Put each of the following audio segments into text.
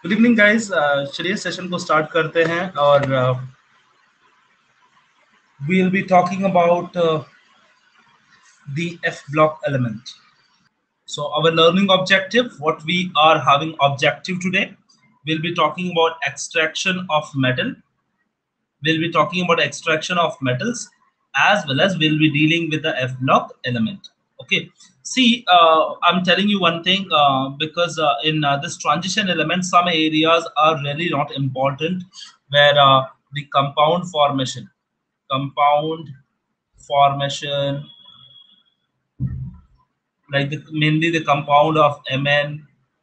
Good evening guys. चलिए session को start करते हैं और we will be talking about the F block element. So our learning objective, what we are having objective today, we'll be talking about extraction of metal. We'll be talking about extraction of metals as well as we'll be dealing with the F block element. Okay. See, I'm telling you one thing because in this transition element, some areas are really not important where the compound formation, like mainly the compound of Mn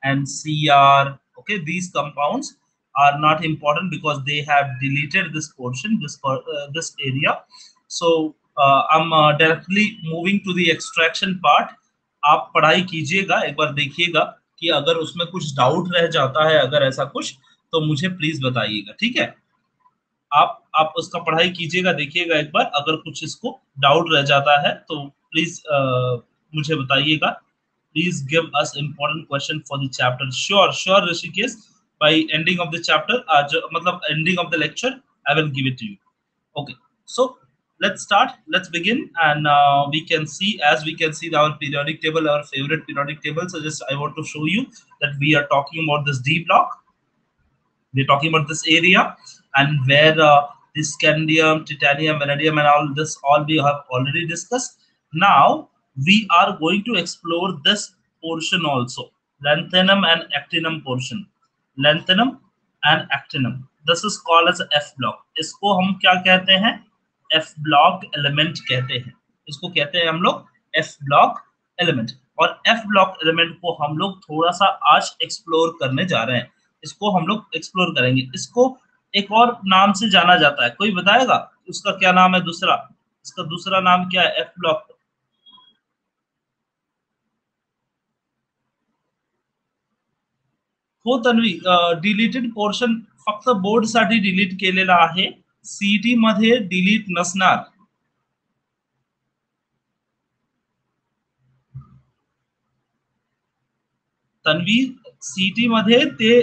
and Cr. Okay, these compounds are not important because they have deleted this portion, this area. So I'm directly moving to the extraction part. आप पढ़ाई कीजिएगा, एक बार देखिएगा कि अगर उसमें कुछ doubt रह जाता है, अगर ऐसा कुछ, तो मुझे प्लीज बताइएगा, ठीक है। आप उसका पढ़ाई कीजिएगा, देखिएगा एक बार, अगर कुछ इसको डाउट रह जाता है तो प्लीज मुझे बताइएगा। Please give us important question for the chapter. Sure sure Rishikesh, by ending of the chapter, आज मतलब ending of the lecture, I will give it to you. Okay, so let's start, let's begin, and we can see, as we can see our periodic table, our favorite periodic table. So just I want to show you that we are talking about this D block. We're talking about this area and where this scandium, titanium, vanadium, and all this all we have already discussed. Now we are going to explore this portion also, lanthanum and actinum portion. Lanthanum and actinum. This is called as F block. इसको हम क्या कहते हैं? F block element कहते हैं. इसको कहते हैं हम लोग F block element. और F block element को हम लोग थोड़ा सा आज एक्सप्लोर करने जा रहे हैं। इसको हम लोग एक्सप्लोर करेंगे। इसको एक और नाम से जाना जाता है, कोई बताएगा उसका क्या नाम है? दूसरा, इसका दूसरा नाम क्या है? F block. हो तन्वी, डिलीटेड पोर्शन फक्त बोर्ड साठी डिलीट केलेला आहे, सीईटी मध्ये डिलीट नसणार। तन्वी, सीईटी मध्ये ते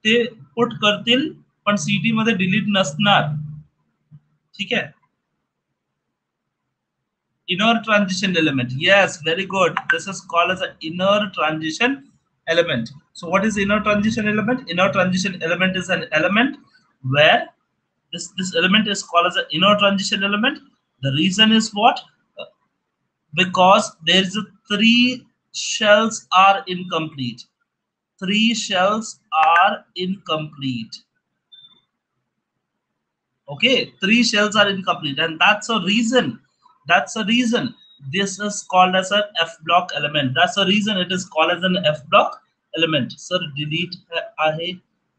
ते पुट करतील पण सीईटी मध्ये डिलीट नसणार, ठीक है। Inner transition element, yes, very good. This is called as an inner transition element. So what is inner transition element? Inner transition element is an element where this element is called as an inner transition element. The reason is what? Because there is three shells are incomplete. Three shells are incomplete. Okay, three shells are incomplete, and that's a reason. That's a reason this is called as an F block element. That's a reason it is called as an F block element. Sir, delete आहे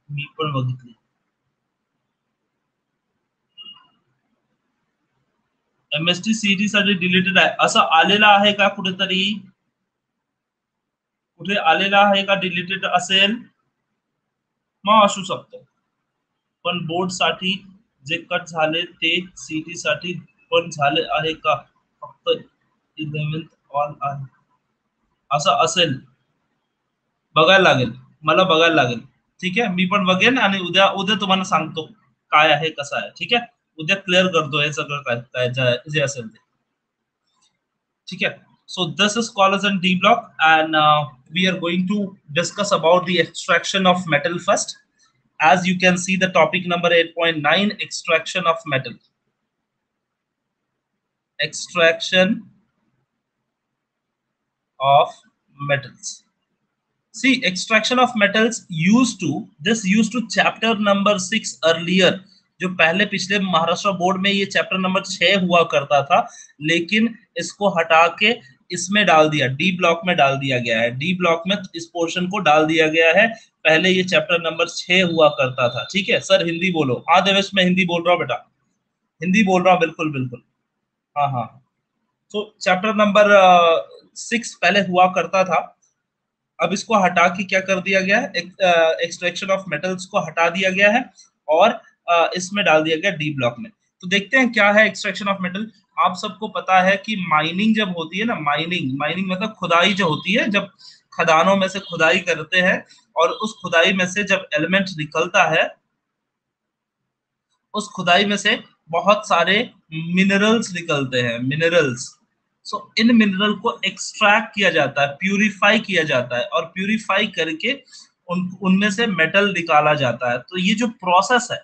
मी पण बघितली। MST CD साठी deleted आहे असं आलेला आहे का? कुठेतरी कुठे आलेला आहे का डिलीटेड असेल? मग असू शकतो, पण बोर्ड साठी जे कट झाले ते सीटी साठी पण झाले आहे का? फक्त 11th ऑल आहे असं असेल, बघायला लागेल, मला बघायला लागेल, ठीक आहे। मी पण बघेन आणि उद्या उद्या तुम्हाला सांगतो काय आहे कसं आहे, ठीक आहे। उद्या क्लिअर करतो हे सगळं काय काय जे असेल ते, ठीक है। So this is called as a D block, and we are going to discuss about the extraction of metal first. As you can see, the topic number 8.9, extraction of metal. Extraction of metals. See, extraction of metals used to chapter number 6 earlier. जो पहले पिछले Maharashtra board में ये chapter number 6 हुआ करता था, लेकिन इसको हटा के इसमें डाल दिया, डी ब्लॉक में डाल दिया गया है। डी ब्लॉक में इस पोर्शन को डाल दिया गया है। पहले ये चैप्टर नंबर 6 हुआ करता था, ठीक है। सर हिंदी बोलो। हाँ देवेश, मैं हिंदी बोल रहा हूँ बेटा, हिंदी बोल रहा हूँ, बिल्कुल बिल्कुल। हाँ हाँ, तो चैप्टर नंबर 6 पहले हुआ करता था, अब इसको हटा के क्या कर दिया गया है? एक्सट्रैक्शन ऑफ मेटल्स को हटा दिया गया है और इसमें डाल दिया गया डी ब्लॉक में। तो देखते हैं क्या है एक्सट्रैक्शन ऑफ मेटल। आप सबको पता है कि माइनिंग जब होती है ना, माइनिंग मतलब खुदाई जो होती है, जब खदानों में से खुदाई करते हैं और उस खुदाई में से जब एलिमेंट निकलता है, उस खुदाई में से बहुत सारे मिनरल्स निकलते हैं, मिनरल्स। सो इन मिनरल को एक्सट्रैक्ट किया जाता है, प्यूरिफाई किया जाता है, और प्यूरिफाई करके उनमें से मेटल निकाला जाता है। तो ये जो प्रोसेस है,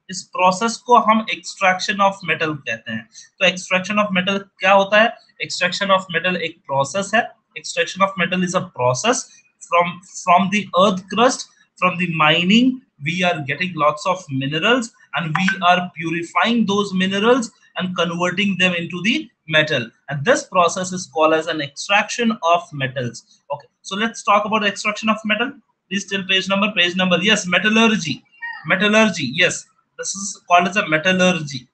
इस प्रोसेस को हम एक्सट्रैक्शन ऑफ मेटल कहते हैं। तो एक्सट्रैक्शन ऑफ मेटल क्या होता है? एक्सट्रैक्शन ऑफ मेटल एक प्रोसेस है। Extraction of metal is a process from the earth crust, from the mining we are getting lots of minerals, and we are purifying those minerals and converting them into the metal, and this process is called as an extraction of metals. Okay, so let's talk about extraction of metal. Please tell page number. Yes, metallurgy. Metallurgy, yes, this is called as a metallurgy.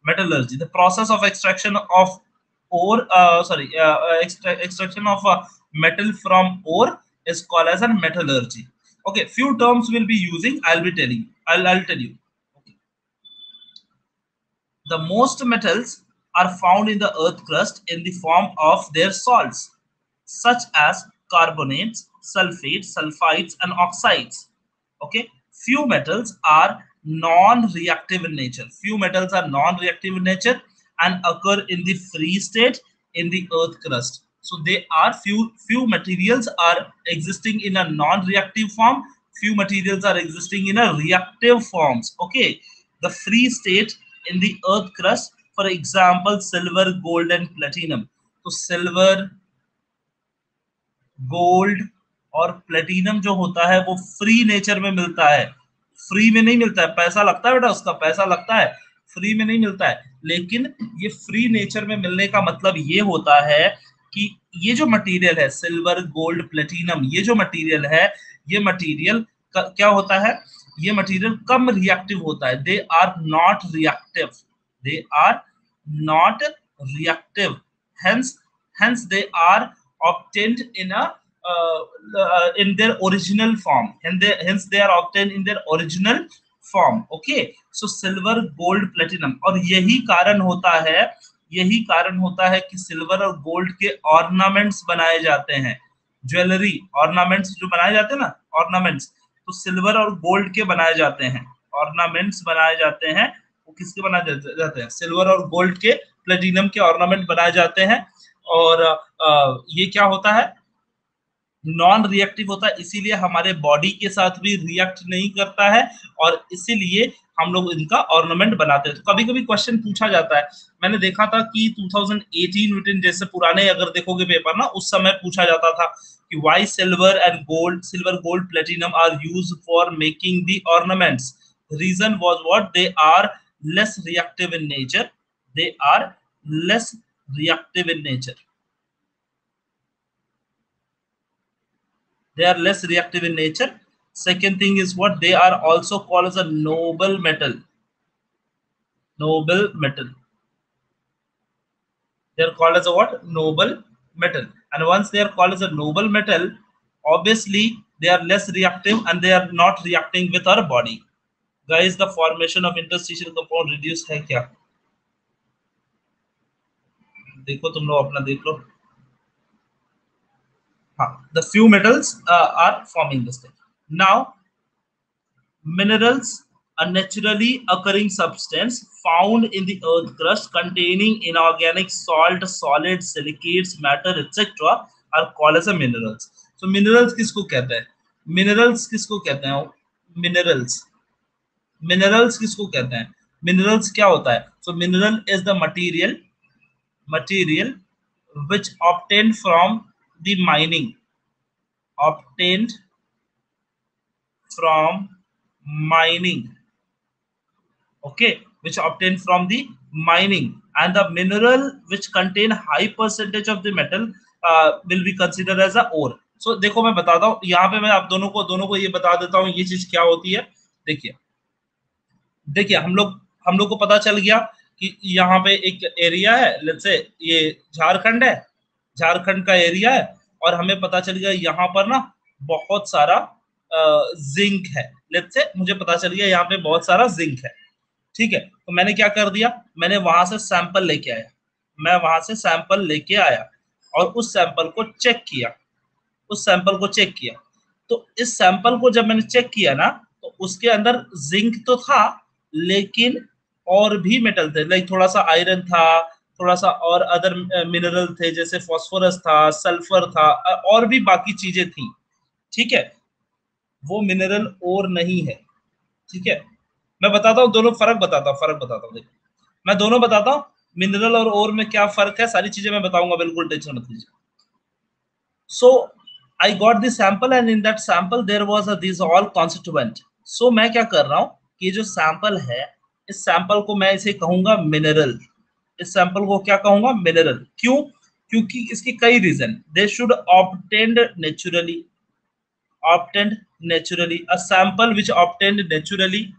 Metallurgy, the process of extraction of ore, extraction of metal from ore is called as a metallurgy. Okay, few terms will be using, I'll be telling, I'll tell you. Okay. The most metals are found in the earth crust in the form of their salts, such as carbonates, sulfates, sulfides, and oxides. Okay, few metals are non-reactive in nature. Few metals are non-reactive in nature and occur in the free state in the earth crust. So they are few materials are existing in a non-reactive form. Few materials are existing in a reactive forms. Okay, the free state in the earth crust, for example, silver, gold, and platinum. So silver, gold और platinum जो होता है वो free nature में मिलता है, free में नहीं मिलता है, पैसा लगता है बेटा, उसका पैसा लगता है, फ्री में नहीं मिलता है। लेकिन ये फ्री नेचर में मिलने का मतलब ये होता है कि ये जो मटेरियल है, सिल्वर, गोल्ड, प्लेटिनम, ये जो मटेरियल है, ये मटेरियल क्या होता है? ये मटेरियल कम रिएक्टिव होता है। They are not reactive, they are not reactive, hence they are obtained in their original form, and hence they are obtained in their original form. Okay, so silver, gold, platinum, और यही कारण होता है कि silver और gold के ornaments बनाए जाते हैं, ज्वेलरी ऑर्नामेंट्स जो बनाए जाते हैं ना, ऑर्नामेंट्स, तो सिल्वर और गोल्ड के बनाए जाते हैं, ऑर्नामेंट्स बनाए जाते हैं। वो किसके बनाए जाते हैं? सिल्वर और गोल्ड के, प्लेटिनम के ऑर्नामेंट बनाए जाते हैं। और ये क्या होता है? नॉन रिएक्टिव होता है, इसीलिए हमारे बॉडी के साथ भी रिएक्ट नहीं करता है, और इसीलिए हम लोग इनका ऑर्नामेंट बनाते हैं। तो कभी कभी क्वेश्चन पूछा जाता है, मैंने देखा था कि 2018 जैसे पुराने अगर देखोगे पेपर ना, उस समय पूछा जाता था कि why silver gold platinum are used for making the ornaments. Reason was what? They are less reactive in nature, they are less reactive in nature, they are less reactive in nature. Second thing is what? They are also called as a noble metal, noble metal, they are called as a what? Noble metal. And once they are called as a noble metal, obviously they are less reactive and they are not reacting with our body. Guys, the formation of interstitial compound reduce है क्या? देखो तुम लोग अपना देख लो। हाँ, the few metals are forming this thing. Now, minerals, a naturally occurring substance found in the earth crust containing inorganic salt, solids, silicates, matter, etc. are called as a minerals. So minerals किसको कहते हैं? Minerals किसको कहते हैं? Minerals, minerals किसको कहते हैं? Minerals क्या होता है? So mineral is the material which obtained from the mining, obtained from mining, okay, which obtained from the mining, and the mineral which contain high percentage of the metal will be considered as a ore. So देखो मैं बताता हूँ, यहाँ पे मैं आप दोनों को ये बता देता हूँ ये चीज क्या होती है। देखिए हम लोग को पता चल गया कि यहाँ पे एक एरिया है, लेट्स से ये झारखंड है, झारखंड का एरिया है, और हमें पता चल गया यहाँ पर ना बहुत सारा जिंक है। लेट्स से मुझे पता चल गया यहाँ पे बहुत सारा जिंक है, ठीक है। तो मैंने क्या कर दिया, मैंने वहां से सैंपल लेके आया, मैं वहां से सैंपल लेके आया और उस सैंपल को चेक किया, उस सैंपल को चेक किया। तो इस सैंपल को जब मैंने चेक किया ना, तो उसके अंदर जिंक तो था, लेकिन और भी मेटल थे, लाइक थोड़ा सा आयरन था, थोड़ा सा और अदर मिनरल थे, जैसे फास्फोरस था, सल्फर था, और भी बाकी चीजें थी। ठीक है, वो मिनरल और नहीं है। ठीक है, मैं बताता हूँ दोनों, फर्क बताता हूँ, देखो मैं दोनों बताता हूँ, मिनरल और ओर में क्या फर्क है, सारी चीजें मैं बताऊंगा, बिल्कुल टेंशन मत लीजिए। So I got the sample and in that sample there was a these all constituent. So मैं क्या कर रहा हूँ कि जो सैंपल है, इस सैंपल को मैं इसे कहूंगा मिनरल। इस सैंपल को क्या कहूंगा, मिनरल। क्यों? क्योंकि इसके कई reason, they should obtained naturally, obtained naturally, a sample which obtained naturally,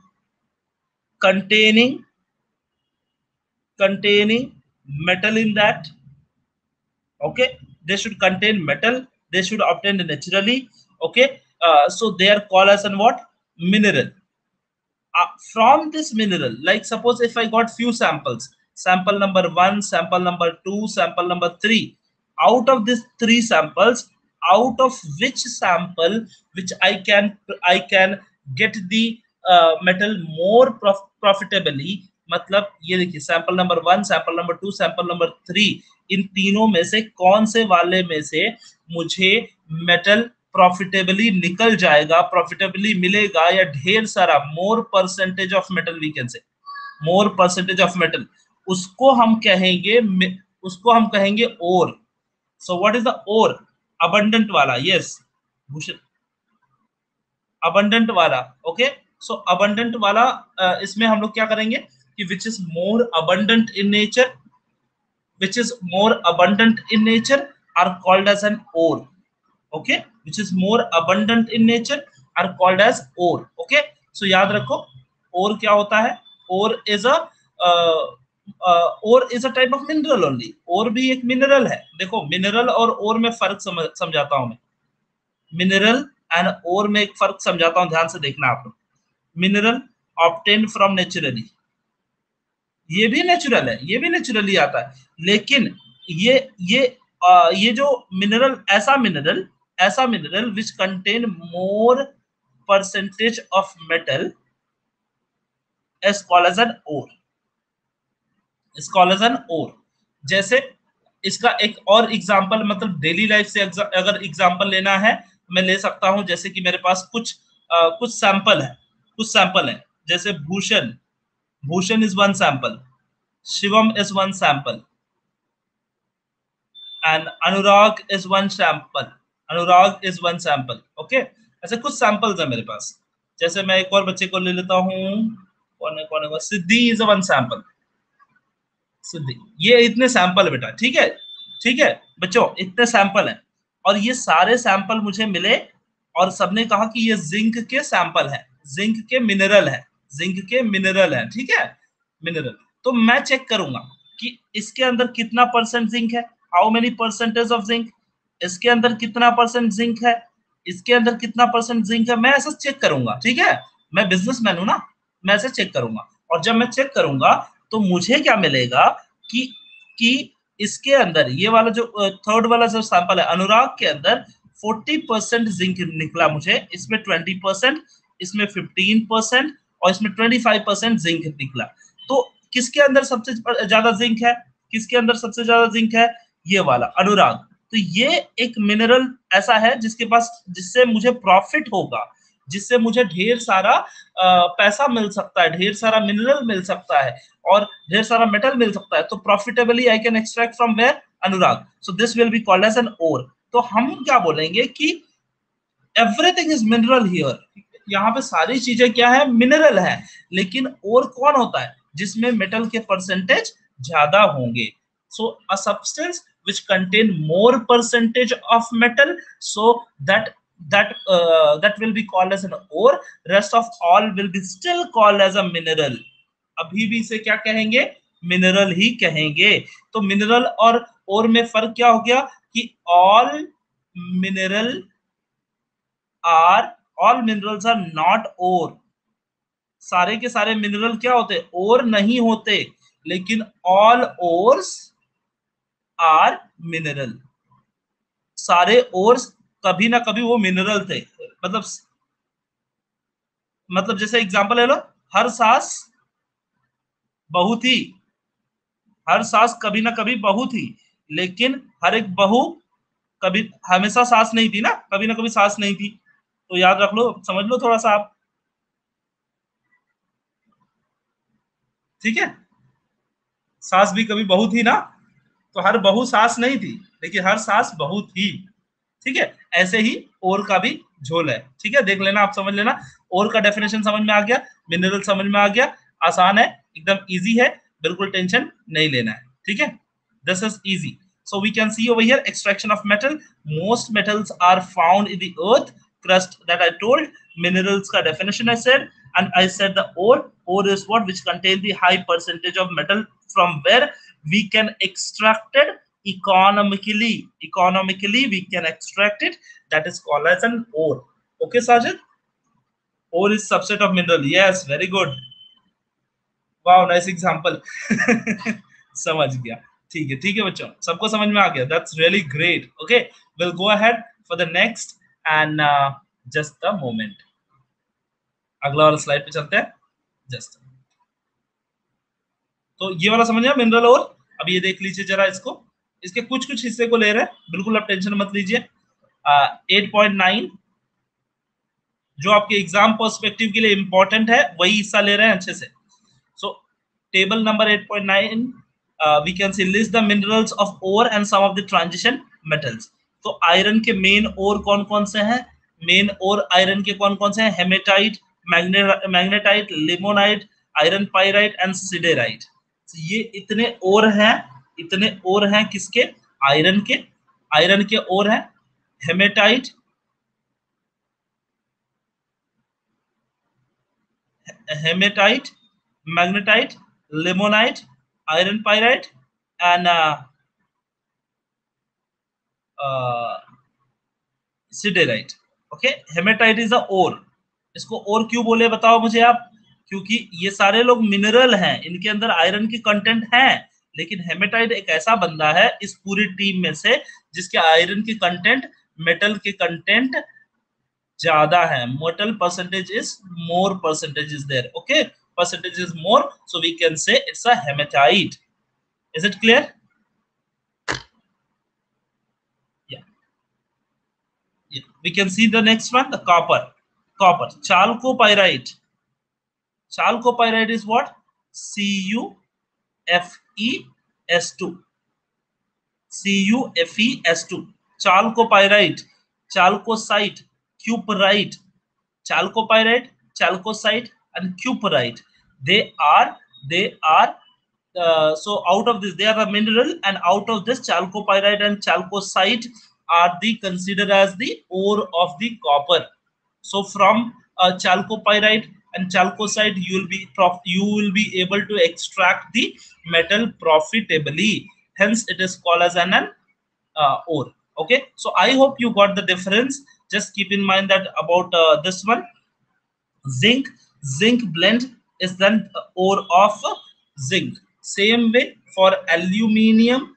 containing metal in that. Okay, they should contain metal, they should obtain naturally. Okay, so they are called as an what, mineral. From this mineral, like suppose if I got few samples, sample number 1, sample number 2, sample number 3, out of these 3 samples, out of which sample which I can get the metal more profitably, मतलब ये देखिए sample number 1, sample number 2, sample number 3, इन तीनों में से कौन से वाले में से मुझे मेटल प्रॉफिटेबली निकल जाएगा, प्रॉफिटेबली मिलेगा, या ढेर सारा more percentage of metal, we can say more percentage of metal, उसको हम कहेंगे, उसको हम कहेंगे ore. So what is the ore? Abundant वाला, यस भूषण, अबंडेंट वाला। ओके, सो अबंडेंट वाला, इसमें हम लोग क्या करेंगे कि which is more abundant in nature, which is more abundant in nature are called as an ore. Okay, which is more abundant in nature are called as ore. Okay, so याद रखो ore क्या होता है, ore is a ore is a type of mineral only, ore भी एक mineral है। देखो mineral और ore में फर्क समझाता हूं मैं, मिनरल एंड ore में एक फर्क समझाता हूं, ध्यान से देखना आप लोग। मिनरल ऑब्टेन फ्रॉम नेचुरली, ये भी नेचुरल है, ये भी नेचुरली आता है, लेकिन ये जो मिनरल, ऐसा mineral which contain more percentage of metal is called as an ore, is called as an ore. जैसे इसका एक और एग्जांपल, मतलब डेली लाइफ से अगर एग्जांपल लेना है, मैं ले सकता हूं, जैसे कि मेरे पास कुछ सैंपल है, जैसे Bhushan, Bhushan is one sample, Shivam is one sample, and Anurag is one sample. Anurag is one sample. Okay, ऐसे कुछ सैंपल्स है मेरे पास। जैसे मैं एक और बच्चे को ले लेता हूँ, कौन है, सिद्धि इज वन सैंपल, सिद्धि। ये इतने सैंपल बेटा, ठीक है, ठीक है बच्चों, इतने सैंपल हैं, और ये सारे सैंपल मुझे मिले, और सबने कहा कि ये जिंक के सैंपल है, जिंक के मिनरल है, जिंक के मिनरल है, ठीक है, मिनरल। तो मैं चेक करूंगा कि इसके अंदर कितना परसेंट जिंक है, how many percentage of zinc, इसके अंदर कितना परसेंट जिंक है, इसके अंदर कितना परसेंट जिंक है, मैं ऐसा चेक करूंगा। ठीक है, मैं बिजनेसमैन हूं ना, मैं ऐसे चेक करूंगा, और जब मैं चेक करूंगा तो मुझे क्या मिलेगा कि कि इसके अंदर ये वाला जो थर्ड वाला जो सैंपल है अनुराग के अंदर 40% जिंक निकला मुझे, इसमें 20%, इसमें 15% और इसमें 25% जिंक निकला। तो किसके अंदर सबसे ज्यादा जिंक है, किसके अंदर सबसे ज्यादा जिंक है, ये वाला अनुराग। तो ये एक मिनरल ऐसा है जिसके पास, जिससे मुझे प्रॉफिट होगा, जिससे मुझे ढेर सारा पैसा मिल सकता है, ढेर सारा मिनरल मिल सकता है, और ढेर सारा मेटल मिल सकता है। तो profitably I can extract from where, Anurag. So this will be called as an ore. तो हम क्या बोलेंगे कि एवरीथिंग इज मिनरल हियर, यहाँ पे सारी चीजें क्या है, मिनरल है, लेकिन और कौन होता है जिसमें मेटल के परसेंटेज ज्यादा होंगे। So a substance which contain more percentage of metal, so that will be called as an ore, rest of all will be still called as a mineral। अभी भी इसे क्या कहेंगे, मिनरल ही कहेंगे। तो मिनरल और ओर में फर्क क्या हो गया कि all mineral all minerals are not ore, सारे के सारे मिनरल क्या होते, ओर नहीं होते, लेकिन ऑल ओर्स आर मिनरल, सारे ओर्स कभी ना कभी वो मिनरल थे। मतलब जैसे एग्जांपल ले लो, हर सांस बहू थी, हर सांस कभी ना कभी बहू थी, लेकिन हर एक बहू कभी हमेशा सांस नहीं थी ना, कभी ना कभी सांस नहीं थी। तो याद रख लो, समझ लो थोड़ा सा आप, ठीक है। सास भी कभी बहू थी ना, तो हर बहू सास नहीं थी, लेकिन हर सास बहू थी, ठीक है। ऐसे ही और का भी झोल है, ठीक है, देख लेना, आप समझ लेना। और का डेफिनेशन समझ में आ गया, मिनरल समझ में आ गया, आसान है, एकदम इजी है, बिल्कुल टेंशन नहीं लेना है, ठीक है। This is easy. So we can see over here extraction of metal. Most metals are found in the earth crust that I told. Minerals का definition I said, and I said the ore. Ore is what which contain the high percentage of metal from where we can extract it economically. Economically we can extract it. That is called as an ore. Okay, Sajid? Ore is subset of mineral. Yes, very good. वाह, nice example. समझ गया, ठीक है बच्चों, सबको समझ में आ गया, that's really great. Okay, will go ahead for the next and just the moment, अगला वाला स्लाइड पे चलते हैं। जस्ट, तो ये वाला समझ गया मिनरल और। अब ये देख लीजिए जरा इसको, इसके कुछ कुछ हिस्से को ले रहे हैं, बिल्कुल आप टेंशन मत लीजिए। 8.9 जो आपके एग्जाम पर्सपेक्टिव के लिए इंपॉर्टेंट है, वही हिस्सा ले रहे हैं अच्छे से। So table number 8.9, we can see list the minerals of ore and some of the transition metals. तो आयरन के मेन ओर कौन कौन से हैं? मेन ओर आयरन के कौन कौन से हैं? Hematite, magnetite, limonite, iron pyrite and siderite. ये इतने ओर हैं, इतने ओर हैं किसके? आयरन के। आयरन के ओर हैं hematite, hematite, magnetite, limonite, iron pyrite and siderite. Okay, hematite is a ore. इसको ओर क्यों बोले बताओ मुझे आप? क्योंकि ये सारे लोग मिनरल हैं, इनके अंदर आयरन की कंटेंट है, लेकिन हेमेटाइट एक ऐसा बंदा है इस पूरी टीम में से जिसके आयरन की कंटेंट, मेटल की कंटेंट ज्यादा है। Metal percentage is more, percentage is there. Okay, percentage is more, so we can say it's a hematite. Is it clear? We can see the next one, the copper. Copper, chalcopyrite. Chalcopyrite is what? CuFeS2. CuFeS2. Chalcopyrite, chalcosite, cuprite. Chalcopyrite, chalcosite and cuprite, they are so out of this they are a mineral, and out of this chalcopyrite and chalcosite are the considered as the ore of the copper. So from chalcopyrite and chalcosite you will be able to extract the metal profitably, hence it is called as an ore. Okay, so I hope you got the difference. Just keep in mind that about this one, zinc blend is then ore of zinc. Same way for aluminium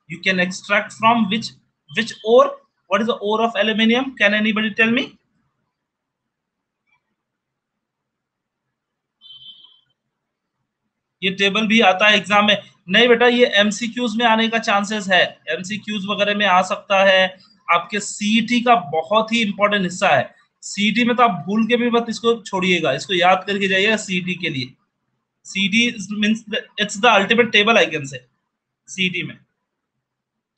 you can extract from which ore? What is the ore of aluminium? Can anybody tell me? ये table भी आता है exam में? नहीं बेटा, ये MCQs में आने का चांसेस है, एमसीक्यूज वगैरह में आ सकता है। आपके सीईटी का बहुत ही इंपॉर्टेंट हिस्सा है। सीईटी में तो आप भूल के भी मत इसको छोड़िएगा, इसको याद करके जाइएगा सीईटी के लिए। CET means it's the ultimate table I can say CET में,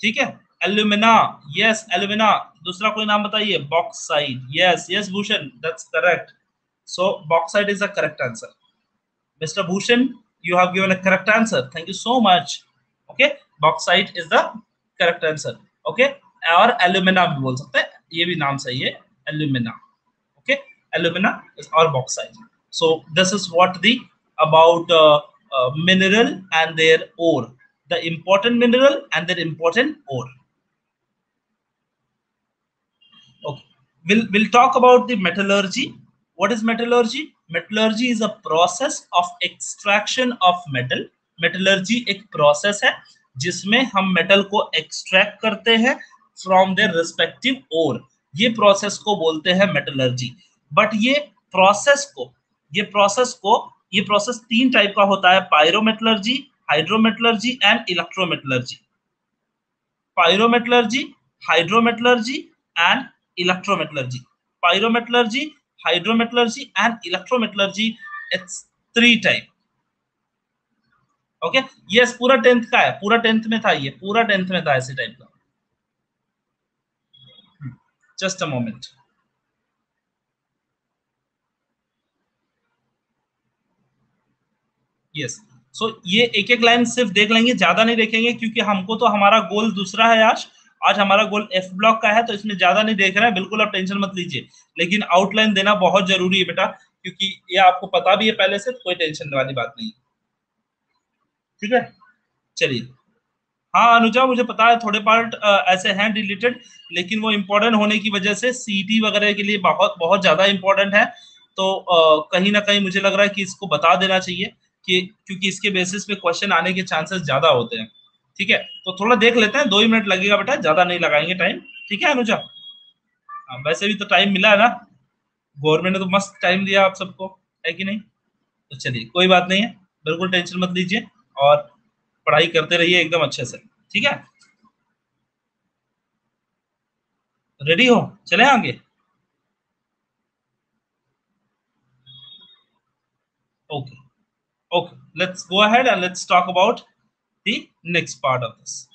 ठीक है। Alumina, yes alumina. दूसरा कोई नाम बताइए? Bauxite, yes yes Bhushan, that's correct. So bauxite is the correct answer. Mr. Bhushan, you have given a correct answer. Thank you so much. Okay, bauxite is the correct answer. Okay, और alumina भी बोल सकते हैं, ये भी नाम सही है, alumina. Okay, alumina is or bauxite. So this is what the about mineral and their ore, the important mineral and their important ore. Okay, we'll talk about the metallurgy. What is metallurgy? Metallurgy is a process of extraction of metal. Metallurgy एक process है जिसमें हम metal को extract करते हैं from their respective ore. ये process को बोलते हैं मेटलर्जी। बट ये प्रोसेस तीन टाइप का होता है, pyrometallurgy, hydrometallurgy and electrometallurgy. Pyrometallurgy, hydrometallurgy and electrometallurgy. Pyrometallurgy, hydrometallurgy and electrometallurgy, it's three type. Okay, yes, पूरा 10th का है, पूरा 10th में था, ये पूरा 10th में था ऐसे टाइप का। Just a moment. यस, सो ये एक एक लाइन सिर्फ देख लेंगे, ज्यादा नहीं देखेंगे, क्योंकि हमको तो हमारा गोल दूसरा है आज। आज हमारा गोल एफ ब्लॉक का है, तो इसमें ज्यादा नहीं देख रहे हैं, बिल्कुल आप टेंशन मत लीजिए। लेकिन आउटलाइन देना बहुत जरूरी है बेटा, क्योंकि ये आपको पता भी है पहले से, तो कोई टेंशन वाली बात नहीं। ठीक है, चलिए। हाँ अनुजा, मुझे पता है थोड़े पार्ट ऐसे हैं डिलीटेड, लेकिन वो इम्पोर्टेंट होने की वजह से सीटी वगैरह के लिए बहुत बहुत ज्यादा इम्पोर्टेंट है। तो कहीं ना कहीं मुझे लग रहा है कि इसको बता देना चाहिए, कि क्योंकि इसके बेसिस पे क्वेश्चन आने के चांसेस ज्यादा होते हैं। ठीक है, तो थोड़ा देख लेते हैं, 2 ही मिनट लगेगा बेटा, ज्यादा नहीं लगाएंगे टाइम। ठीक है अनुजा? हाँ, वैसे भी तो टाइम मिला है ना, गवर्नमेंट ने तो मस्त टाइम दिया आप सबको, है कि नहीं? तो चलिए, कोई बात नहीं है, बिल्कुल टेंशन मत लीजिए, और पढ़ाई करते रहिए एकदम अच्छे से। ठीक है, रेडी हो? चले आगे। Okay, okay, let's go ahead and let's talk about the next part of this.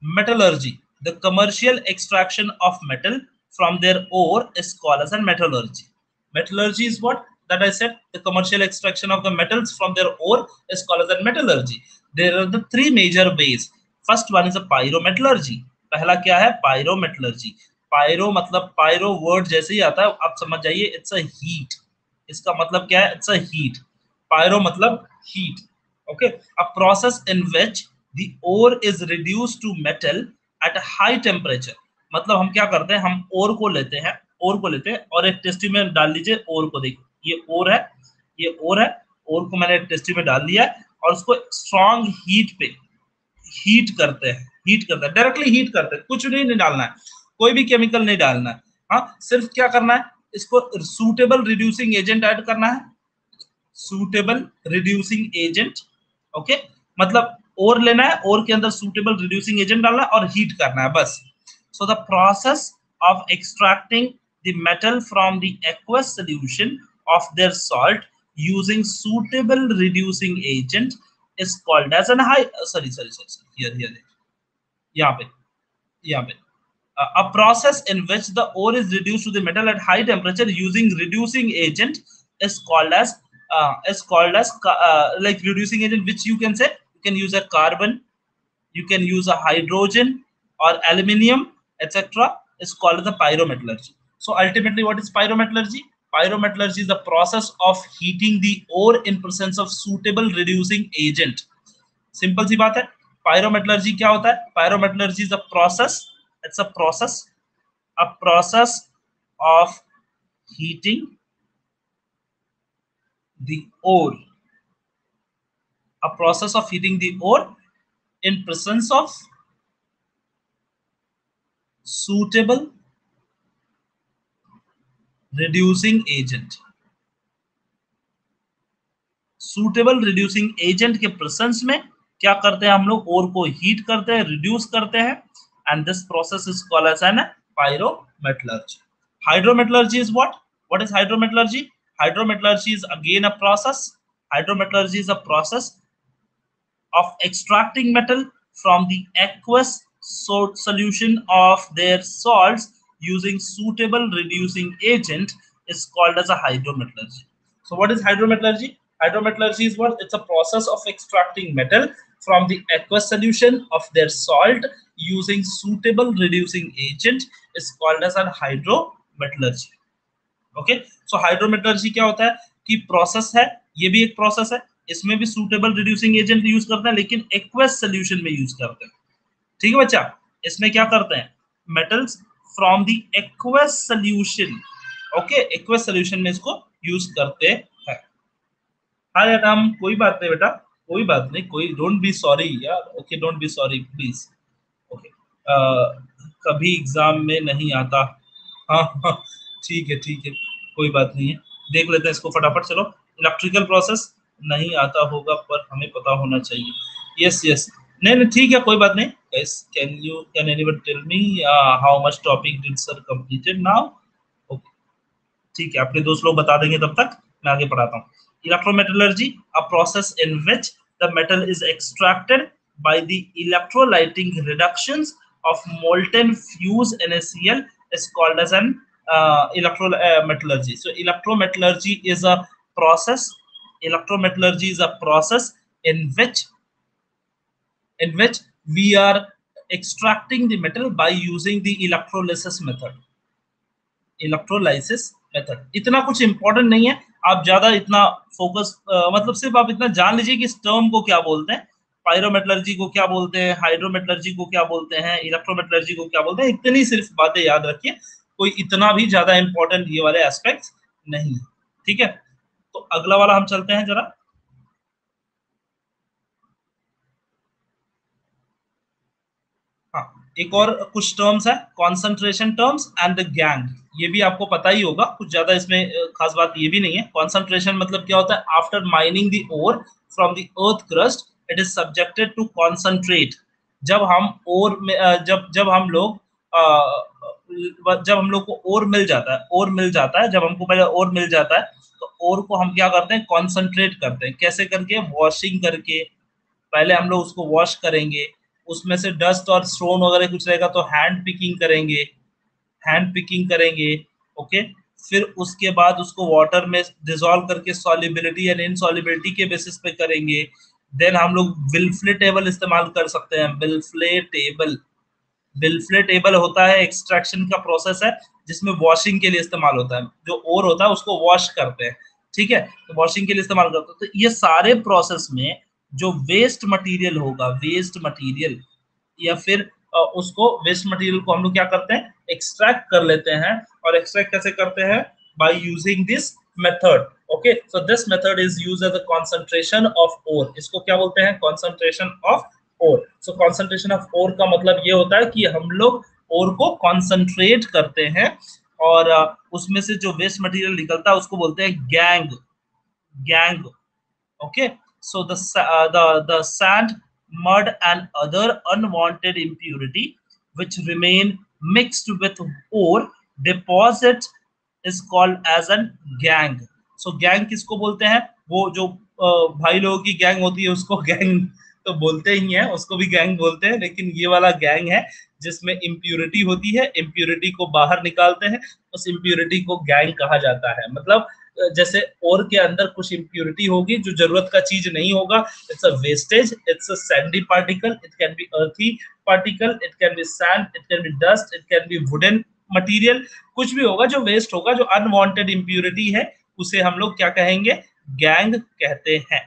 Metallurgy, the commercial extraction of metal from their ore, is called as a metallurgy. Metallurgy is what? That I said, the commercial extraction of the metals from their ore is called as a metallurgy. There are the three major ways. First one is a pyrometallurgy. पहला क्या है? Pyrometallurgy. Pyro मतलब pyro word जैसे ही आता है आप समझ जाइए, इट्स अ हीट। इसका मतलब क्या है? It's a heat. पायरो मतलब heat. Okay, a process in which the ore is reduced to metal at a high temperature। मतलब हम क्या करते हैं, हम ओर को लेते हैं, ओर को लेते हैं और एक टेस्टी में डाल लीजिए, ओर को देखिए, ये ओर है, ये ओर है, ओर को मैंने एक टेस्टी में डाल लिया है, और उसको स्ट्रॉन्ग हीट पे हीट करते हैं, हीट करते हैं, डायरेक्टली हीट करते हैं, कुछ नहीं डालना है, कोई भी केमिकल नहीं डालना है। हाँ, सिर्फ क्या करना है, इसको सूटेबल रिड्यूसिंग एजेंट ऐड करना है, सूटेबल रिड्यूसिंग एजेंट। ओके, मतलब ओर लेना है, ओर के अंदर सूटेबल रिड्यूसिंग एजेंट डालना है और हीट करना है, बस। So the process of extracting the metal from the aqueous solution of their salt using suitable reducing agent is called as an high sorry here यहाँ पे यहाँ पे a process in which the ore is reduced to the metal at high temperature using reducing agent is called as like reducing agent, which you can say, you can use a carbon, you can use a hydrogen or aluminium, etc. is called the pyrometallurgy. So ultimately, what is pyrometallurgy? Pyrometallurgy is the process of heating the ore in presence of suitable reducing agent. Simple सी बात है। Pyrometallurgy क्या होता है? Pyrometallurgy is a process, it's a process of heating the ore, a process of heating the ore in presence of suitable reducing agent। Suitable reducing agent के presence में क्या करते हैं हम लोग? ओर को हीट करते हैं, रिड्यूस करते हैं, and this process is called as an pyrometallurgy। Hydrometallurgy is what? What is hydrometallurgy? Hydrometallurgy is again a process. Hydrometallurgy is a process of extracting metal from the aqueous solution of their salts using suitable reducing agent is called as a hydrometallurgy. So what is hydrometallurgy? Hydrometallurgy is what? It's a process of extracting metal from the aqueous solution of their salt using suitable reducing agent is called as a hydrometallurgy। Okay, so hydrometallurgy क्या होता है कि process है, ये भी एक process है, इसमें भी सूटेबल रिड्यूसिंग एजेंट यूज करते हैं, लेकिन एक्वस सोल्यूशन में यूज करते हैं। ठीक है बच्चा, इसमें क्या करते हैं? Metals from the aqueous solution, okay, aqueous solution में इसको यूज करते हैं। हाँ यार हम, कोई बात नहीं बेटा, कोई बात नहीं, कोई डोंट बी सॉरी यार, okay, don't be sorry please. Okay, कभी एग्जाम में नहीं आता हाँ हाँ, ठीक है, कोई बात नहीं है, देख लेते हैं इसको फटाफट। चलो, इलेक्ट्रिकल प्रोसेस नहीं आता होगा पर हमें पता होना चाहिए। यस यस, नहीं नहीं ठीक है, कोई बात नहीं। Guys, can anyone tell me how much topic did sir completed now? Okay, ठीक है, अपने दोस्त लोग बता देंगे, तब तक मैं आगे पढ़ाता हूँ। Electrometallurgy, a process in which the metal is extracted by the electrolytic reductions of molten fused NaCl is called as an electrometallurgy. So electrometallurgy is a process. Electrometallurgy is a process in which we are extracting the metal by using the electrolysis method. Electrolysis method इतना कुछ important नहीं है, आप ज्यादा इतना focus मतलब सिर्फ आप इतना जान लीजिए कि इस टर्म को क्या बोलते हैं, पायरोमेटलर्जी को क्या बोलते हैं, हाइड्रोमेटलर्जी को क्या बोलते हैं, इलेक्ट्रोमेटलर्जी को क्या बोलते हैं, इतनी सिर्फ बातें याद रखिए, कोई इतना भी ज्यादा इंपॉर्टेंट ये वाले एस्पेक्ट्स नहीं है। ठीक है, तो अगला वाला हम चलते हैं जरा। हाँ, एक और कुछ टर्म्स है, concentration terms and the gang, ये भी आपको पता ही होगा, कुछ ज्यादा इसमें खास बात ये भी नहीं है। कॉन्सेंट्रेशन मतलब क्या होता है? After mining the ore from the earth crust it is subjected to concentrate. जब हम ओर में जब हम लोग जब हम लोग को ओर मिल जाता है, ओर मिल जाता है, जब हमको पहले ओर मिल जाता है, तो ओर को हम क्या करते हैं? कॉन्सेंट्रेट करते हैं। कैसे करके? वॉशिंग करके। पहले हम लोग उसको वॉश करेंगे, उसमें से डस्ट और स्टोन वगैरह कुछ रहेगा तो हैंड पिकिंग करेंगे, हैंड पिकिंग करेंगे। ओके, फिर उसके बाद उसको वाटर में डिसॉल्व करके सॉल्युबिलिटी एंड इनसॉल्युबिलिटी के बेसिस पे करेंगे। देन हम लोग बिलफ्ले टेबल इस्तेमाल कर सकते हैं। बिलफ्ले टेबल, बिलफ्ले टेबल होता है एक्सट्रैक्शन का प्रोसेस है, जिसमें वॉशिंग के लिए इस्तेमाल होता है। जो ओर होता है उसको वॉश करते हैं, ठीक है, तो वॉशिंग के लिए इस्तेमाल करते हैं। तो ये सारे प्रोसेस में जो वेस्ट मटेरियल होगा, वेस्ट मटेरियल या फिर उसको वेस्ट मटेरियल को हम लोग क्या करते हैं? एक्सट्रैक्ट कर लेते हैं। और एक्सट्रैक्ट कैसे करते हैं? By using this method. Okay, so this method is used as a concentration of ore. इसको क्या बोलते हैं? Concentration of ore. So concentration of ore का मतलब ये होता है कि हम लोग ओर को कंसंट्रेट करते हैं, और उसमें से जो वेस्ट मटेरियल निकलता है उसको बोलते हैं gang, gang. Okay, so the sand, mud, and other unwanted impurity which remain mixed with ore deposit is called as an gang. So gang किसको बोलते हैं? वो जो भाई लोगों की गैंग होती है उसको गैंग तो बोलते ही हैं, उसको भी गैंग बोलते हैं, लेकिन ये वाला गैंग है जिसमें इम्प्यूरिटी होती है, इम्प्यूरिटी को बाहर निकालते हैं, उस इम्प्यूरिटी को गैंग कहा जाता है। मतलब जैसे ओर के अंदर कुछ इम्प्यूरिटी होगी जो जरूरत का चीज नहीं होगा, it's a wastage, it's a sandy particle, it can be earthy particle, it can be sand, it can be dust, it can be wooden material, कुछ भी होगा जो वेस्ट होगा, जो अनवांटेड इम्प्यूरिटी है, उसे हम लोग क्या कहेंगे? गैंग कहते हैं।